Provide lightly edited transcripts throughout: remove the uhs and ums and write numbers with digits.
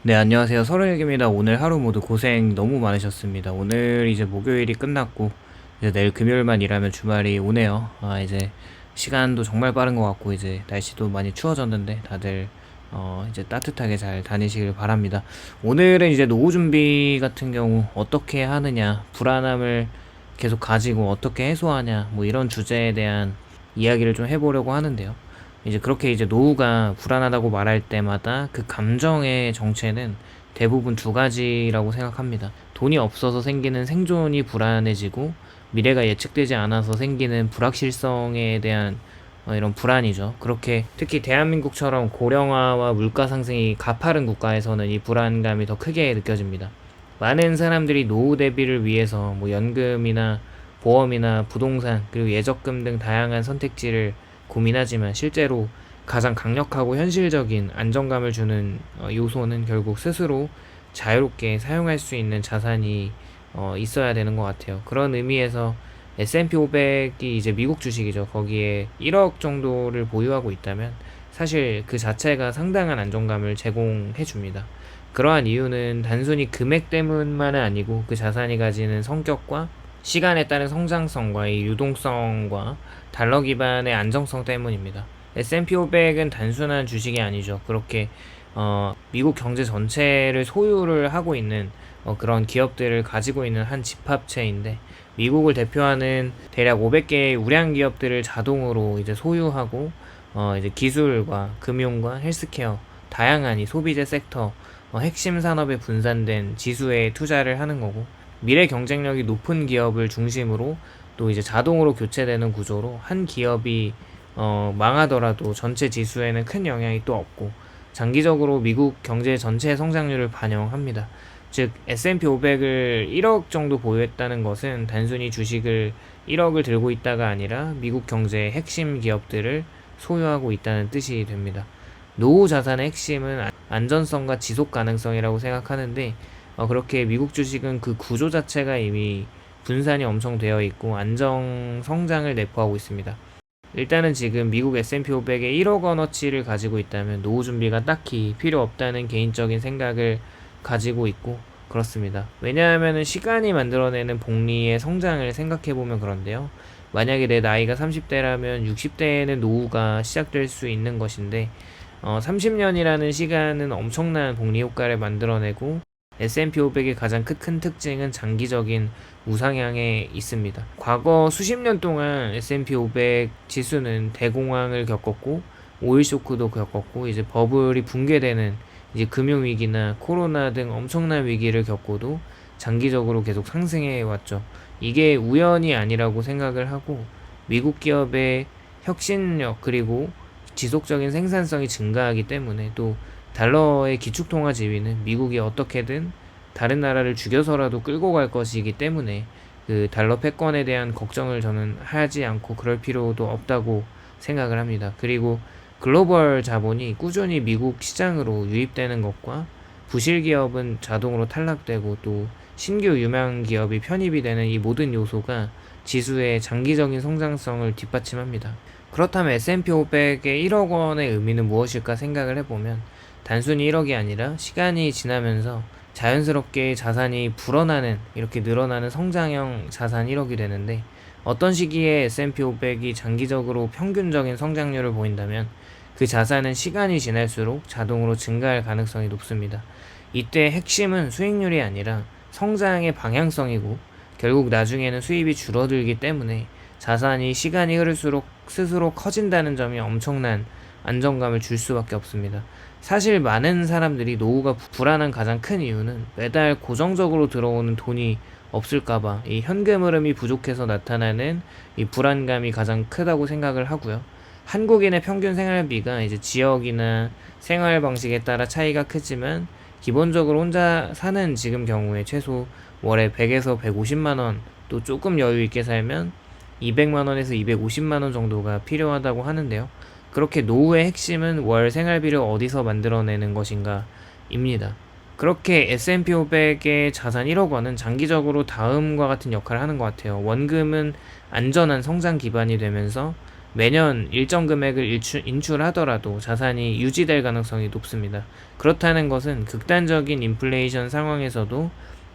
네, 안녕하세요. 서른일기입니다. 오늘 하루 모두 고생 너무 많으셨습니다. 오늘 이제 목요일이 끝났고, 이제 내일 금요일만 일하면 주말이 오네요. 이제 시간도 정말 빠른 것 같고, 이제 날씨도 많이 추워졌는데, 다들, 이제 따뜻하게 잘 다니시길 바랍니다. 오늘은 이제 노후 준비 같은 경우 어떻게 하느냐, 불안함을 계속 가지고 어떻게 해소하냐, 뭐 이런 주제에 대한 이야기를 좀 해보려고 하는데요. 이제 그렇게 이제 노후가 불안하다고 말할 때마다 그 감정의 정체는 대부분 두 가지라고 생각합니다. 돈이 없어서 생기는 생존이 불안해지고 미래가 예측되지 않아서 생기는 불확실성에 대한 이런 불안이죠. 그렇게 특히 대한민국처럼 고령화와 물가 상승이 가파른 국가에서는 이 불안감이 더 크게 느껴집니다. 많은 사람들이 노후 대비를 위해서 뭐 연금이나 보험이나 부동산 그리고 예적금 등 다양한 선택지를 고민하지만 실제로 가장 강력하고 현실적인 안정감을 주는 요소는 결국 스스로 자유롭게 사용할 수 있는 자산이 있어야 되는 것 같아요. 그런 의미에서 S&P 500이 이제 미국 주식이죠. 거기에 1억 정도를 보유하고 있다면 사실 그 자체가 상당한 안정감을 제공해 줍니다. 그러한 이유는 단순히 금액 때문만은 아니고 그 자산이 가지는 성격과 시간에 따른 성장성과 이 유동성과 달러 기반의 안정성 때문입니다. S&P 500은 단순한 주식이 아니죠. 그렇게 미국 경제 전체를 소유를 하고 있는 그런 기업들을 가지고 있는 한 집합체인데 미국을 대표하는 대략 500개의 우량 기업들을 자동으로 이제 소유하고 이제 기술과 금융과 헬스케어 다양한 이 소비재 섹터 핵심 산업에 분산된 지수에 투자를 하는 거고 미래 경쟁력이 높은 기업을 중심으로 또 이제 자동으로 교체되는 구조로 한 기업이 망하더라도 전체 지수에는 큰 영향이 또 없고 장기적으로 미국 경제 전체 성장률을 반영합니다. 즉 S&P 500을 1억 정도 보유했다는 것은 단순히 주식을 1억을 들고 있다가 아니라 미국 경제의 핵심 기업들을 소유하고 있다는 뜻이 됩니다. 노후 자산의 핵심은 안전성과 지속 가능성이라고 생각하는데 그렇게 미국 주식은 그 구조 자체가 이미 분산이 엄청 되어 있고 안정 성장을 내포하고 있습니다. 일단은 지금 미국 S&P 500에 1억 원어치를 가지고 있다면 노후 준비가 딱히 필요 없다는 개인적인 생각을 가지고 있고 그렇습니다. 왜냐하면 시간이 만들어내는 복리의 성장을 생각해보면 그런데요. 만약에 내 나이가 30대라면 60대에는 노후가 시작될 수 있는 것인데 30년이라는 시간은 엄청난 복리 효과를 만들어내고 S&P 500의 가장 큰 특징은 장기적인 우상향에 있습니다. 과거 수십 년 동안 S&P 500 지수는 대공황을 겪었고 오일 쇼크도 겪었고 이제 버블이 붕괴되는 이제 금융 위기나 코로나 등 엄청난 위기를 겪고도 장기적으로 계속 상승해 왔죠. 이게 우연이 아니라고 생각을 하고 미국 기업의 혁신력 그리고 지속적인 생산성이 증가하기 때문에 또 달러의 기축통화 지위는 미국이 어떻게든 다른 나라를 죽여서라도 끌고 갈 것이기 때문에 그 달러 패권에 대한 걱정을 저는 하지 않고 그럴 필요도 없다고 생각을 합니다. 그리고 글로벌 자본이 꾸준히 미국 시장으로 유입되는 것과 부실 기업은 자동으로 탈락되고 또 신규 유망 기업이 편입이 되는 이 모든 요소가 지수의 장기적인 성장성을 뒷받침합니다. 그렇다면 S&P 500의 1억 원의 의미는 무엇일까 생각을 해보면 단순히 1억이 아니라 시간이 지나면서 자연스럽게 자산이 불어나는 이렇게 늘어나는 성장형 자산 1억이 되는데 어떤 시기에 S&P 500이 장기적으로 평균적인 성장률을 보인다면 그 자산은 시간이 지날수록 자동으로 증가할 가능성이 높습니다. 이때 핵심은 수익률이 아니라 성장의 방향성이고 결국 나중에는 수입이 줄어들기 때문에 자산이 시간이 흐를수록 스스로 커진다는 점이 엄청난 안정감을 줄 수밖에 없습니다. 사실 많은 사람들이 노후가 불안한 가장 큰 이유는 매달 고정적으로 들어오는 돈이 없을까봐 이 현금 흐름이 부족해서 나타나는 이 불안감이 가장 크다고 생각을 하고요. 한국인의 평균 생활비가 이제 지역이나 생활 방식에 따라 차이가 크지만 기본적으로 혼자 사는 지금 경우에 최소 월에 100에서 150만 원, 또 조금 여유 있게 살면 200만 원에서 250만 원 정도가 필요하다고 하는데요. 그렇게 노후의 핵심은 월 생활비를 어디서 만들어내는 것인가 입니다. 그렇게 S&P 500의 자산 1억 원은 장기적으로 다음과 같은 역할을 하는 것 같아요. 원금은 안전한 성장 기반이 되면서 매년 일정 금액을 인출하더라도 자산이 유지될 가능성이 높습니다. 그렇다는 것은 극단적인 인플레이션 상황에서도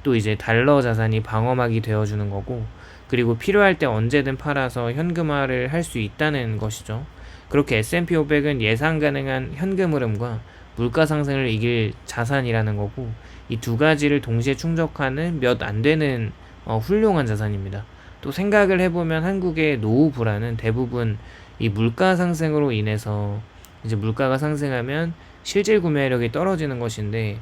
또 이제 달러 자산이 방어막이 되어주는 거고, 그리고 필요할 때 언제든 팔아서 현금화를 할 수 있다는 것이죠. 그렇게 S&P 500은 예상 가능한 현금 흐름과 물가 상승을 이길 자산이라는 거고, 이 두 가지를 동시에 충족하는 몇 안 되는 훌륭한 자산입니다. 또 생각을 해보면 한국의 노후 불안은 대부분 이 물가 상승으로 인해서, 이제 물가가 상승하면 실질 구매력이 떨어지는 것인데,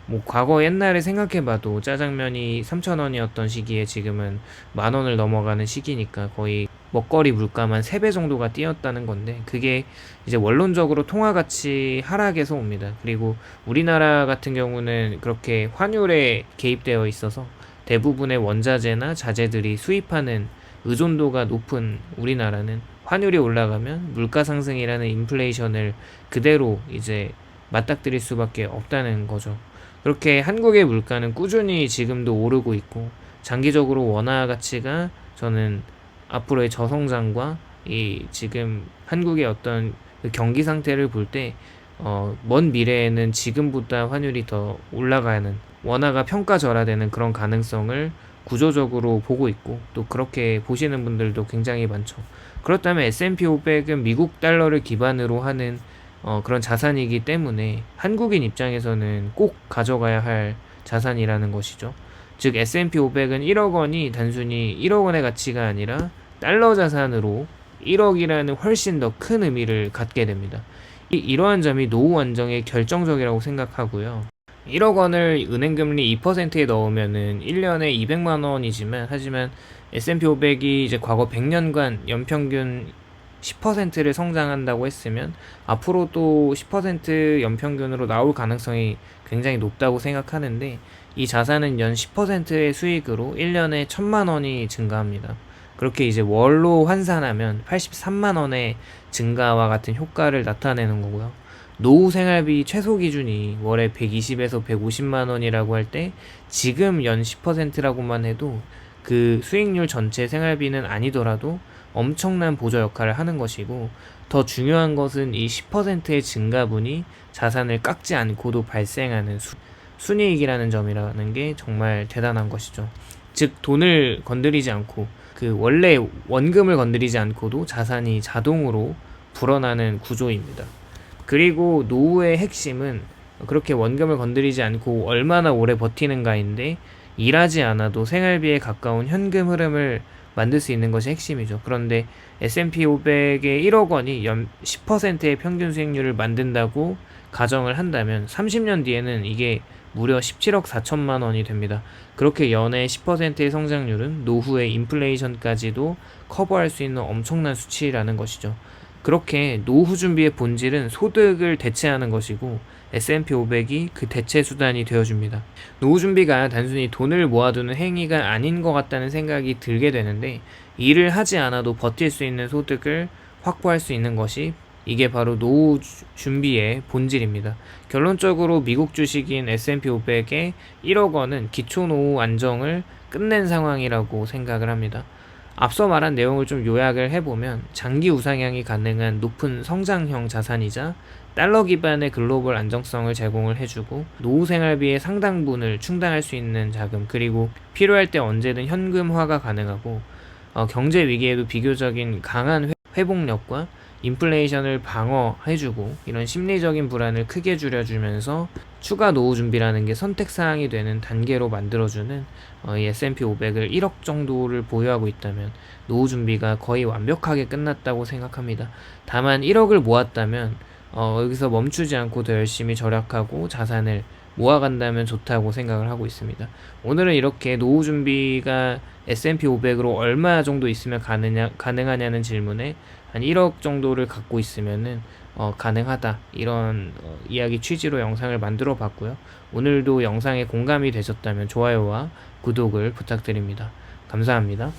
뭐 과거 옛날에 생각해봐도 짜장면이 3,000원이었던 시기에 지금은 10,000원을 넘어가는 시기니까 거의 먹거리 물가만 3배 정도가 뛰었다는 건데, 그게 이제 원론적으로 통화 가치 하락에서 옵니다. 그리고 우리나라 같은 경우는 그렇게 환율에 개입되어 있어서 대부분의 원자재나 자재들이 수입하는 의존도가 높은 우리나라는 환율이 올라가면 물가 상승이라는 인플레이션을 그대로 이제 맞닥뜨릴 수밖에 없다는 거죠. 그렇게 한국의 물가는 꾸준히 지금도 오르고 있고, 장기적으로 원화 가치가 저는 앞으로의 저성장과 이 지금 한국의 어떤 그 경기 상태를 볼 때 먼 미래에는 지금보다 환율이 더 올라가는, 원화가 평가절하되는 그런 가능성을 구조적으로 보고 있고, 또 그렇게 보시는 분들도 굉장히 많죠. 그렇다면 S&P 500은 미국 달러를 기반으로 하는 그런 자산이기 때문에 한국인 입장에서는 꼭 가져가야 할 자산이라는 것이죠. 즉 S&P 500은 1억 원이 단순히 1억 원의 가치가 아니라 달러 자산으로 1억이라는 훨씬 더 큰 의미를 갖게 됩니다. 이러한 점이 노후 안정에 결정적이라고 생각하고요. 1억 원을 은행금리 2%에 넣으면은 1년에 200만 원이지만, 하지만 S&P 500이 이제 과거 100년간 연평균 10%를 성장한다고 했으면 앞으로도 10% 연평균으로 나올 가능성이 굉장히 높다고 생각하는데, 이 자산은 연 10%의 수익으로 1년에 1,000만 원이 증가합니다. 그렇게 이제 월로 환산하면 83만 원의 증가와 같은 효과를 나타내는 거고요. 노후 생활비 최소 기준이 월에 120에서 150만 원이라고 할 때, 지금 연 10%라고만 해도 그 수익률 전체 생활비는 아니더라도 엄청난 보조 역할을 하는 것이고, 더 중요한 것은 이 10%의 증가분이 자산을 깎지 않고도 발생하는 순이익이라는 점이라는 게 정말 대단한 것이죠. 즉 돈을 건드리지 않고, 그 원래 원금을 건드리지 않고도 자산이 자동으로 불어나는 구조입니다. 그리고 노후의 핵심은 그렇게 원금을 건드리지 않고 얼마나 오래 버티는가인데, 일하지 않아도 생활비에 가까운 현금 흐름을 만들 수 있는 것이 핵심이죠. 그런데 S&P 500의 1억 원이 연 10%의 평균 수익률을 만든다고 가정을 한다면 30년 뒤에는 이게 무려 17억 4천만 원이 됩니다. 그렇게 연의 10%의 성장률은 노후의 인플레이션까지도 커버할 수 있는 엄청난 수치라는 것이죠. 그렇게 노후 준비의 본질은 소득을 대체하는 것이고, S&P 500이 그 대체 수단이 되어줍니다. 노후 준비가 단순히 돈을 모아두는 행위가 아닌 것 같다는 생각이 들게 되는데, 일을 하지 않아도 버틸 수 있는 소득을 확보할 수 있는 것이, 이게 바로 노후 준비의 본질입니다. 결론적으로 미국 주식인 S&P 500의 1억 원은 기초 노후 안정을 끝낸 상황이라고 생각을 합니다. 앞서 말한 내용을 좀 요약을 해보면, 장기 우상향이 가능한 높은 성장형 자산이자 달러 기반의 글로벌 안정성을 제공을 해주고, 노후 생활비의 상당분을 충당할 수 있는 자금, 그리고 필요할 때 언제든 현금화가 가능하고, 경제 위기에도 비교적인 강한 회복력과 인플레이션을 방어해주고, 이런 심리적인 불안을 크게 줄여주면서 추가 노후 준비라는 게 선택사항이 되는 단계로 만들어주는 이 S&P 500을 1억 정도를 보유하고 있다면 노후 준비가 거의 완벽하게 끝났다고 생각합니다. 다만 1억을 모았다면 여기서 멈추지 않고 더 열심히 절약하고 자산을 모아간다면 좋다고 생각을 하고 있습니다. 오늘은 이렇게 노후 준비가 S&P 500으로 얼마 정도 있으면 가능하냐는 질문에 한 1억 정도를 갖고 있으면은 가능하다, 이런 이야기 취지로 영상을 만들어 봤고요. 오늘도 영상에 공감이 되셨다면 좋아요와 구독을 부탁드립니다. 감사합니다.